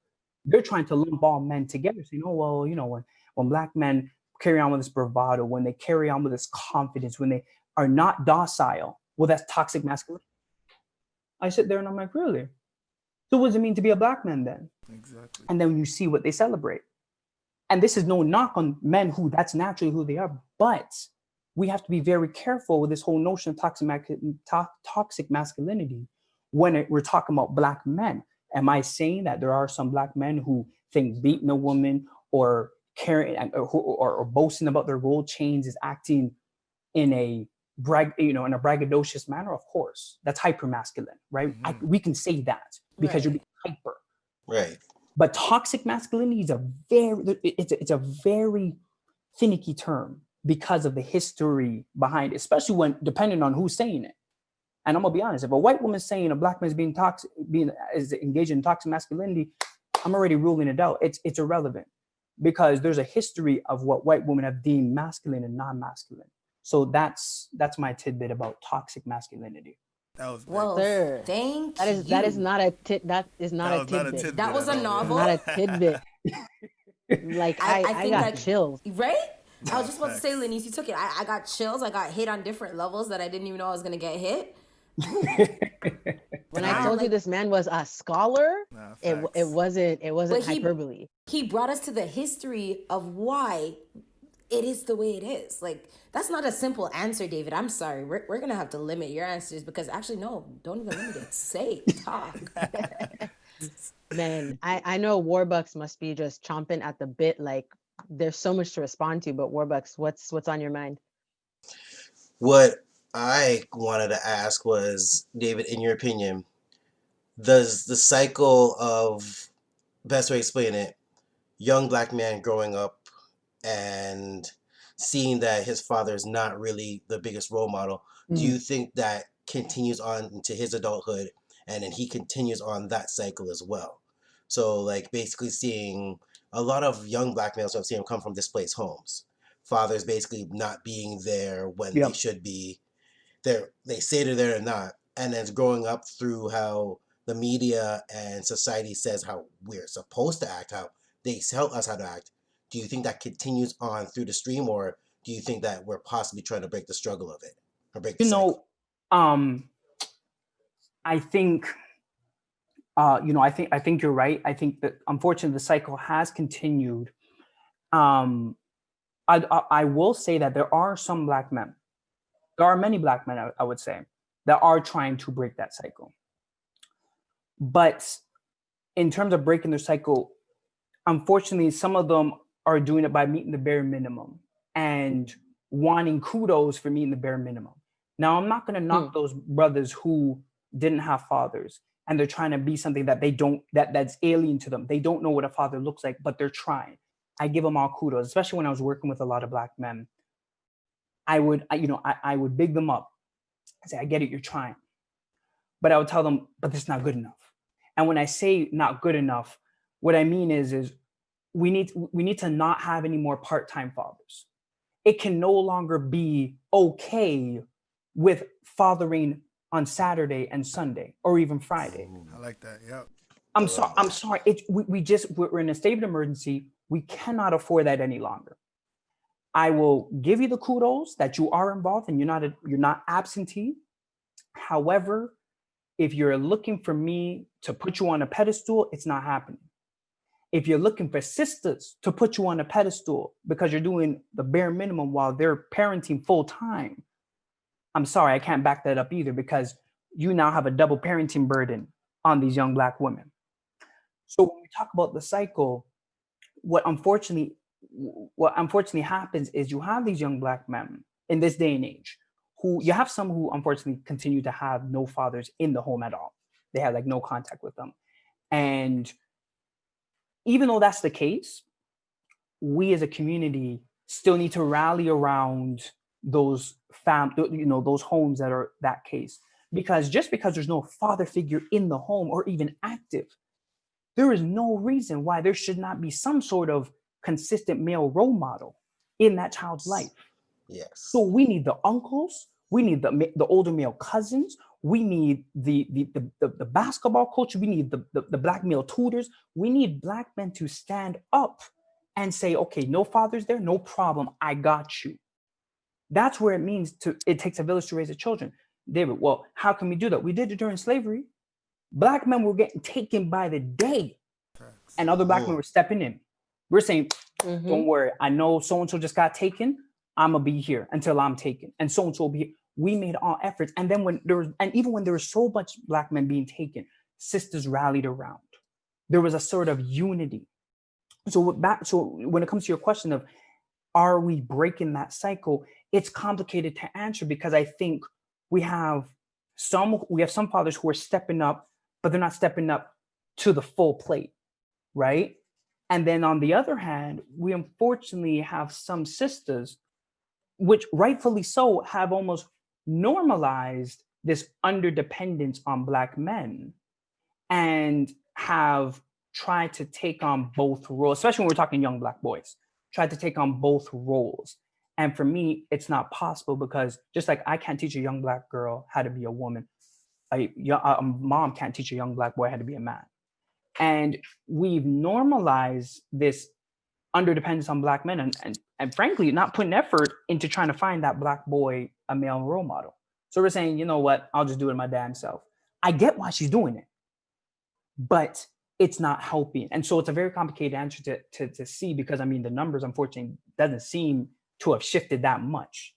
they're trying to lump all men together, saying, oh, well, when Black men carry on with this bravado, when they carry on with this confidence, when they are not docile, well, that's toxic masculinity. I sit there and I'm like, really? So what does it mean to be a Black man then? Exactly. And then you see what they celebrate. And this is no knock on men who that's naturally who they are, but we have to be very careful with this whole notion of toxic masculinity when we're talking about Black men. Am I saying that there are some Black men who think beating a woman or carrying or boasting about their gold chains is acting in a in a braggadocious manner? Of course, that's hyper masculine, right? Mm-hmm. We can say that because you're being hyper, Right. But toxic masculinity is a very finicky term because of the history behind it, especially when depending on who's saying it. And I'm gonna be honest, if a white woman's saying a Black man's is engaged in toxic masculinity, I'm already ruling it out. It's irrelevant because there's a history of what white women have deemed masculine and non-masculine. So that's my tidbit about toxic masculinity. That was big. Well, Sir, thank that you. That is not a tidbit. That was a novel. Not a tidbit. Like I got chills. Right? I was just about to say, Lenice, you took it. I got chills. I got hit on different levels that I didn't even know I was gonna get hit. When I told you this man was a scholar, it wasn't hyperbole. He brought us to the history of why it is the way it is. Like, that's not a simple answer, David. I'm sorry. We're gonna have to limit your answers because actually, no, don't even limit it. Say, talk. Man, I know Warbucks must be just chomping at the bit. Like, there's so much to respond to. But Warbucks, what's on your mind? What I wanted to ask was, David, in your opinion, does the cycle of, best way to explain it, young Black man growing up and seeing that his father is not really the biggest role model, do you think that continues on into his adulthood and then he continues on that cycle as well? So like basically seeing a lot of young Black males I've seen come from displaced homes. Fathers basically not being there when they should be. They say they're there or not. And then growing up through how the media and society says how we're supposed to act, how they tell us how to act. Do you think that continues on through the stream, or do you think that we're possibly trying to break the struggle of it, or break the cycle? I think, I think you're right. I think that unfortunately the cycle has continued. I will say that there are some Black men. There are many Black men, I would say, that are trying to break that cycle. But in terms of breaking their cycle, unfortunately, some of them are doing it by meeting the bare minimum and wanting kudos for meeting the bare minimum. Now, I'm not going to knock those brothers who didn't have fathers and they're trying to be something that they don't, that's alien to them. They don't know what a father looks like, but they're trying. I give them all kudos, especially when I was working with a lot of Black men. I would big them up and say, I get it, you're trying. But I would tell them, but this is not good enough. And when I say not good enough, what I mean is we need to not have any more part-time fathers. It can no longer be okay with fathering on Saturday and Sunday or even Friday. I like that. Yep. I'm sorry. We're in a state of emergency. We cannot afford that any longer. I will give you the kudos that you are involved and you're not absentee. However, if you're looking for me to put you on a pedestal, it's not happening. If you're looking for sisters to put you on a pedestal because you're doing the bare minimum while they're parenting full time, I'm sorry, I can't back that up either because you now have a double parenting burden on these young Black women. So when we talk about the cycle, what unfortunately happens is you have these young Black men in this day and age you have some who unfortunately continue to have no fathers in the home at all. They have like no contact with them. And even though that's the case, we as a community still need to rally around those those homes that are that case. Because just because there's no father figure in the home or even active there is no reason why there should not be some sort of consistent male role model in that child's life. Yes. So we need the uncles, we need the older male cousins, we need the basketball coach, we need the black male tutors. We need black men to stand up and say, okay, no father's there, no problem, I got you. That's where it takes a village to raise the children. David, well, how can we do that? We did it during slavery. Black men were getting taken by the day, and other black men were stepping in. We're saying, don't worry, I know so-and-so just got taken, I'm gonna be here until I'm taken, and so-and-so will be here. We made all efforts. And then even when there was so much black men being taken, sisters rallied around. There was a sort of unity. So when it comes to your question of, are we breaking that cycle? It's complicated to answer, because I think we have some fathers who are stepping up, but they're not stepping up to the full plate, right? And then on the other hand, we unfortunately have some sisters, which rightfully so, have almost normalized this underdependence on black men and have tried to take on both roles, especially when we're talking young black boys, tried to take on both roles. And for me, it's not possible, because just like I can't teach a young black girl how to be a woman, a mom can't teach a young black boy how to be a man. And we've normalized this underdependence on black men, and frankly, not putting effort into trying to find that black boy a male role model. So we're saying, you know what, I'll just do it my damn self. I get why she's doing it, but it's not helping. And so it's a very complicated answer to see, because I mean, the numbers, unfortunately, doesn't seem to have shifted that much.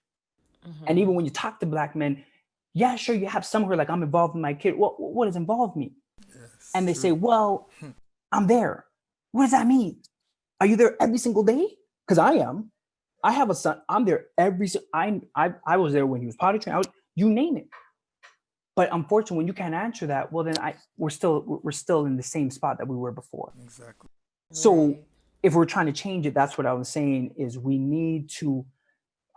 And even when you talk to black men, yeah, sure, you have some who are like, I'm involved in my kid. What does involve me? Yes, and they say, well, I'm there. What does that mean? Are you there every single day? Because I am. I have a son. I'm there I was there when he was potty trained. You name it. But unfortunately, when you can't answer that, well, then we're still in the same spot that we were before. Exactly. So if we're trying to change it, that's what I was saying, is we need to,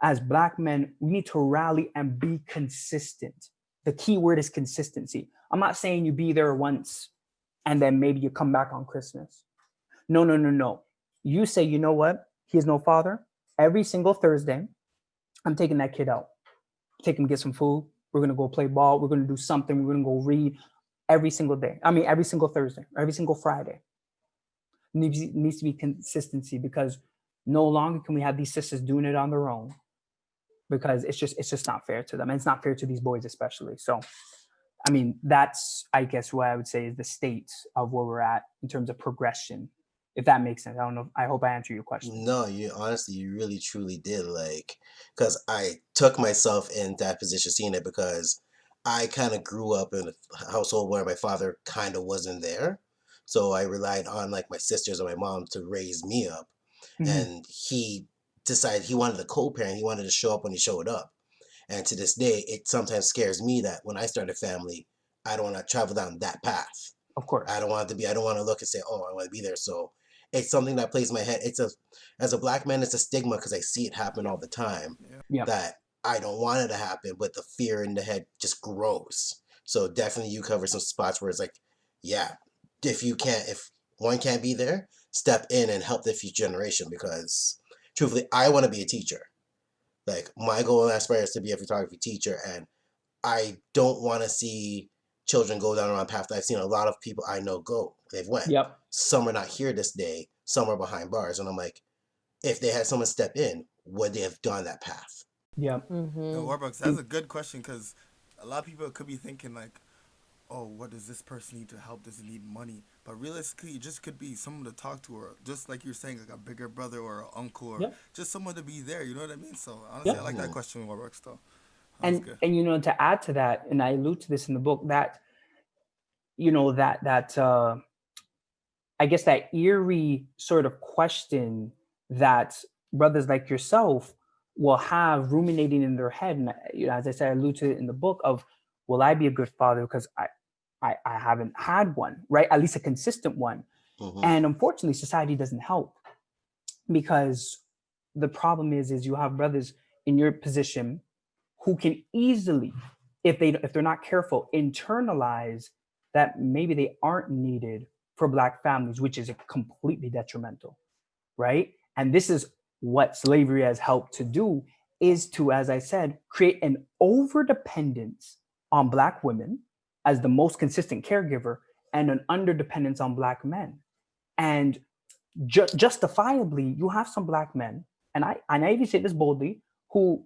as black men, we need to rally and be consistent. The key word is consistency. I'm not saying you be there once and then maybe you come back on Christmas. No. You say, you know what? He has no father. Every single Thursday, I'm taking that kid out. Take him get some food. We're going to go play ball. We're going to do something. We're going to go read every single day. I mean, every single Thursday, every single Friday. Needs to be consistency, because no longer can we have these sisters doing it on their own, because it's just not fair to them. And it's not fair to these boys especially. So, I mean, that's, I guess, what I would say is the state of where we're at in terms of progression, if that makes sense. I don't know. I hope I answered your question. No, you really truly did. Like, because I took myself in that position, seeing it, because I kind of grew up in a household where my father kind of wasn't there. So I relied on like my sisters and my mom to raise me up. And he decided he wanted a co-parent. He wanted to show up when he showed up. And to this day, it sometimes scares me that when I start a family, I don't want to travel down that path. Of course. I don't want to look and say, oh, I want to be there. So it's something that plays in my head. As a black man, it's a stigma, because I see it happen all the time. Yeah. That I don't want it to happen, but the fear in the head just grows. So definitely you cover some spots where it's like, yeah, if one can't be there, step in and help the future generation, because truthfully, I want to be a teacher. Like, my goal and aspiration is to be a photography teacher, and I don't want to see children go down the wrong path. I've seen a lot of people I know go. They've went. Yep. Some are not here this day. Some are behind bars. And I'm like, if they had someone step in, would they have gone that path? Yeah. Warbucks, that's a good question, because a lot of people could be thinking like, oh, what does this person need to help? Does he need money? But realistically, it just could be someone to talk to, or just like you're saying, like a bigger brother or an uncle, or just someone to be there. You know what I mean? So honestly, I like that question, Warbucks, though. And you know, to add to that, and I allude to this in the book, that you know that I guess that eerie sort of question that brothers like yourself will have ruminating in their head, and you know, as I said, I allude to it in the book of, will I be a good father? Because I haven't had one, right? At least a consistent one. And unfortunately, society doesn't help, because the problem is you have brothers in your position who can easily, if they're not careful, internalize that maybe they aren't needed for Black families, which is completely detrimental, right? And this is what slavery has helped to do, is to, as I said, create an over-dependence on Black women as the most consistent caregiver and an under-dependence on Black men. And justifiably, you have some Black men, and I even say this boldly, who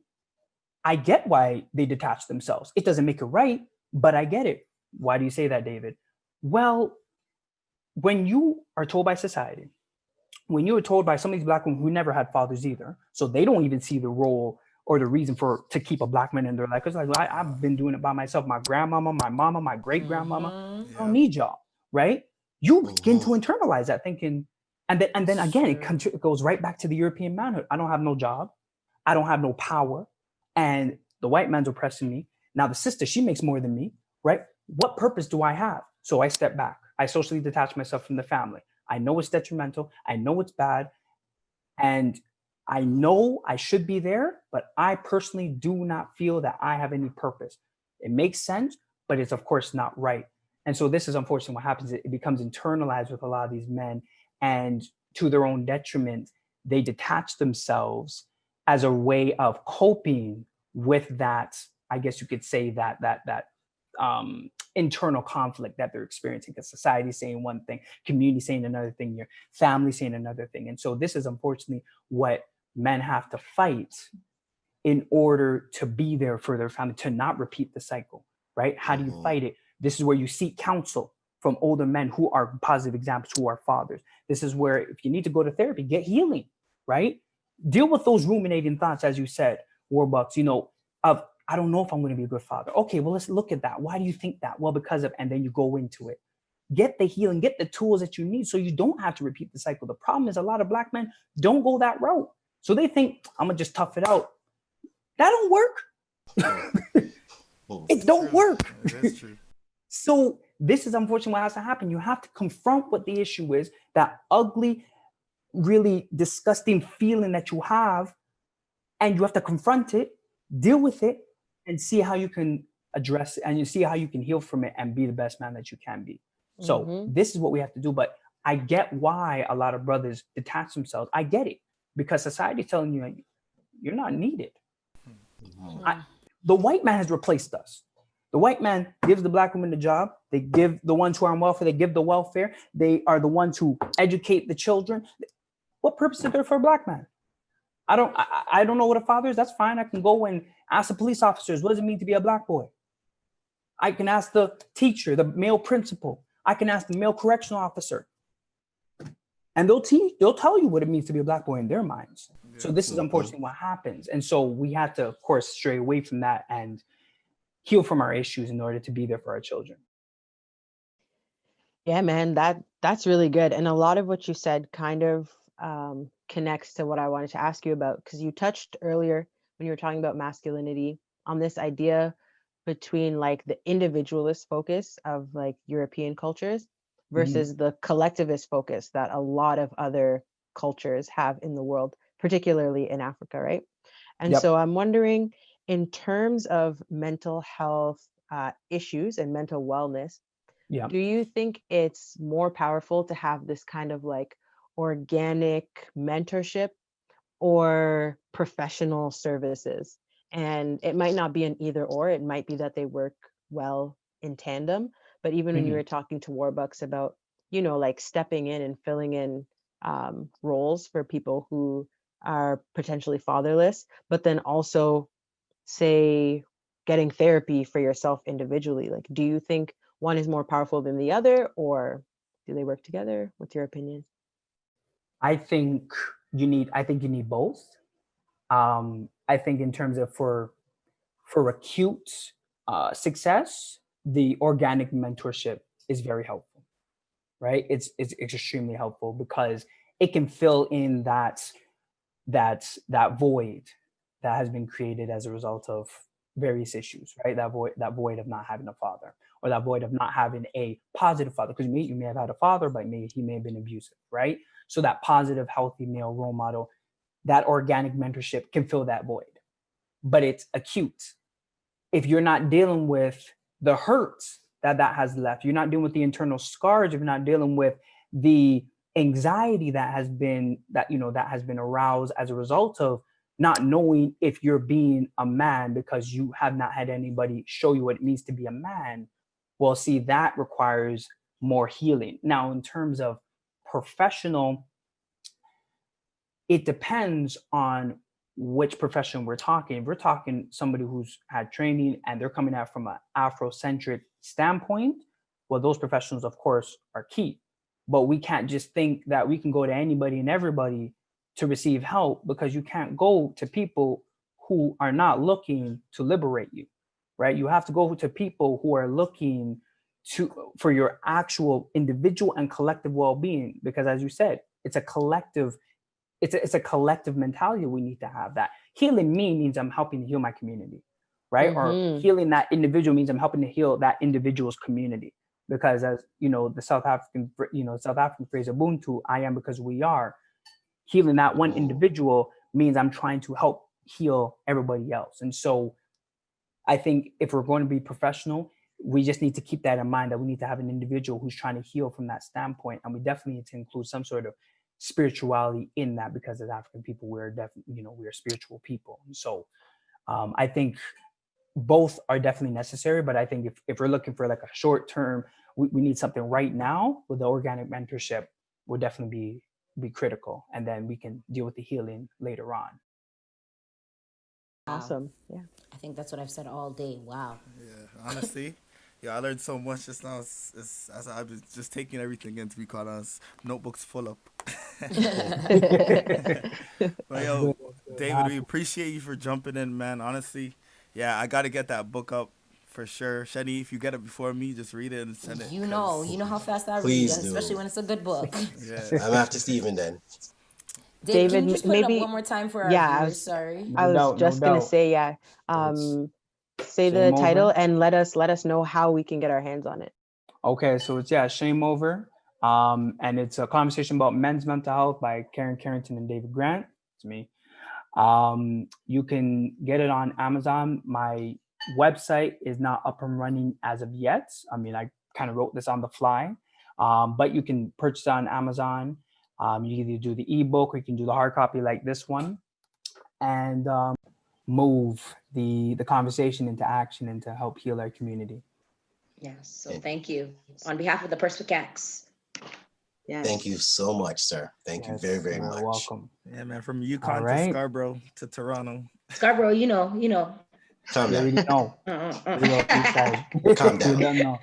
I get why they detach themselves. It doesn't make it right, but I get it. Why do you say that, David? Well, when you are told by society, when you were told by some of these Black women who never had fathers either, so they don't even see the role or the reason to keep a Black man in their life. It's like, I've been doing it by myself. My grandmama, my mama, my great grandmama, I don't need y'all, right? You begin to internalize that thinking, and then again, it goes right back to the European manhood. I don't have no job, I don't have no power, and the white man's oppressing me. Now the sister, she makes more than me, right? What purpose do I have? So I step back. I socially detach myself from the family. I know it's detrimental. I know it's bad. And I know I should be there, but I personally do not feel that I have any purpose. It makes sense, but it's of course not right. And so this is unfortunately what happens. It becomes internalized with a lot of these men, and to their own detriment, they detach themselves as a way of coping with that, I guess you could say that internal conflict that they're experiencing, because society saying one thing, community saying another thing, your family saying another thing. And so this is unfortunately what men have to fight in order to be there for their family, to not repeat the cycle, right? How do you fight it? This is where you seek counsel from older men who are positive examples, who are fathers. This is where, if you need to go to therapy, get healing, right? Deal with those ruminating thoughts, as you said, Warbucks, of, I don't know if I'm going to be a good father. Okay, well, let's look at that. Why do you think that? Well, because of, and then you go into it. Get the healing, get the tools that you need so you don't have to repeat the cycle. The problem is a lot of Black men don't go that route. So they think, I'm going to just tough it out. That don't work. It don't work. That's true. So this is unfortunately what has to happen. You have to confront what the issue is, that ugly, really disgusting feeling that you have, and you have to confront it, deal with it, and see how you can address it, and you see how you can heal from it and be the best man that you can be. So this is what we have to do. But I get why a lot of brothers detach themselves. I get it, because society is telling you you're not needed. The white man has replaced us. The white man gives the Black woman the job. They give the ones who are on welfare, they give the welfare. They are the ones who educate the children. What purpose is there for a Black man? I don't know what a father is. That's fine. I can go and ask the police officers, what does it mean to be a Black boy? I can ask the teacher, the male principal. I can ask the male correctional officer. And they'll tell you what it means to be a Black boy in their minds. Yeah. So this is unfortunately what happens. And so we have to, of course, stray away from that and heal from our issues in order to be there for our children. Yeah, man, that's really good. And a lot of what you said kind of connects to what I wanted to ask you about, because you touched earlier when you were talking about masculinity on this idea between like the individualist focus of like European cultures versus the collectivist focus that a lot of other cultures have in the world, particularly in Africa, right? And so I'm wondering, in terms of mental health issues and mental wellness, do you think it's more powerful to have this kind of like organic mentorship or professional services? And it might not be an either or, it might be that they work well in tandem. But even when you were talking to Warbucks about, like stepping in and filling in roles for people who are potentially fatherless, but then also say getting therapy for yourself individually, like, do you think one is more powerful than the other, or do they work together? What's your opinion? I think you need both. I think in terms of for acute success, the organic mentorship is very helpful, right? It's extremely helpful because it can fill in that void that has been created as a result of various issues, right? That void of not having a father, or that void of not having a positive father, because you may have had a father, but he may have been abusive, right? So that positive, healthy male role model, that organic mentorship can fill that void, but it's acute. If you're not dealing with the hurts that has left. You're not dealing with the internal scars. You're not dealing with the anxiety that has been aroused as a result of not knowing if you're being a man because you have not had anybody show you what it means to be a man. Well, see, that requires more healing. Now, in terms of professional, it depends on which profession we're talking. If we're talking somebody who's had training and they're coming out from an Afrocentric standpoint, well, those professionals, of course, are key. But we can't just think that we can go to anybody and everybody to receive help, because you can't go to people who are not looking to liberate you, right? You have to go to people who are looking for your actual individual and collective well-being, because as you said, it's a collective mentality. We need to have that. Healing me means I'm helping to heal my community, right? Or healing that individual means I'm helping to heal that individual's community. Because as you know, the South African phrase Ubuntu, I am because we are. Healing that one individual means I'm trying to help heal everybody else. And so I think if we're going to be professional, we just need to keep that in mind, that we need to have an individual who's trying to heal from that standpoint. And we definitely need to include some sort of spirituality in that, because as African people, we're definitely, we are spiritual people. And so I think both are definitely necessary. But I think if we're looking for like a short term, we need something right now, with the organic mentorship will definitely be critical. And then we can deal with the healing later on. Awesome. Yeah. I think that's what I've said all day. Wow. Yeah, honestly. Yeah, I learned so much just now. I was just taking everything in, to be quite honest. Notebooks full up. But yo, David, we appreciate you for jumping in, man. Honestly, yeah, I got to get that book up for sure. Shani, if you get it before me, just read it and send it. You know how fast I read, Please especially when it's a good book. Yeah. I'm after Steven then. David, can you just put it up one more time for our viewers? Sorry. I was just gonna say, say the title and let us know how we can get our hands on it. Okay, so it's Shame Over. And it's a conversation about men's mental health by Karen Carrington and David Grant. It's me. You can get it on Amazon. My website is not up and running as of yet. I mean, I kind of wrote this on the fly, but you can purchase it on Amazon. You can either do the ebook or you can do the hard copy like this one, and move the conversation into action and to help heal our community. Yes. So thank you on behalf of the Perspicax. Yes. Thank you so much, sir. Thank you very, very much. You're welcome. Yeah, man, from Yukon to Scarborough to Toronto. Scarborough, you know. Calm down. Calm down. All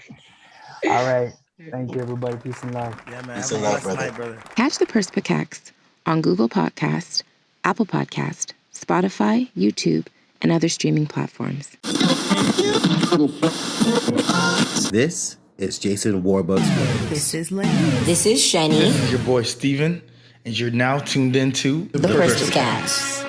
right. Thank you, everybody. Peace and love. Yeah, man. Peace and love, brother. Catch the Perspicax on Google Podcast, Apple Podcast, Spotify, YouTube, and other streaming platforms. This is Jason Warbucks. This is Lane. This is Shani. This is your boy Steven, and you're now tuned into the Perspicax.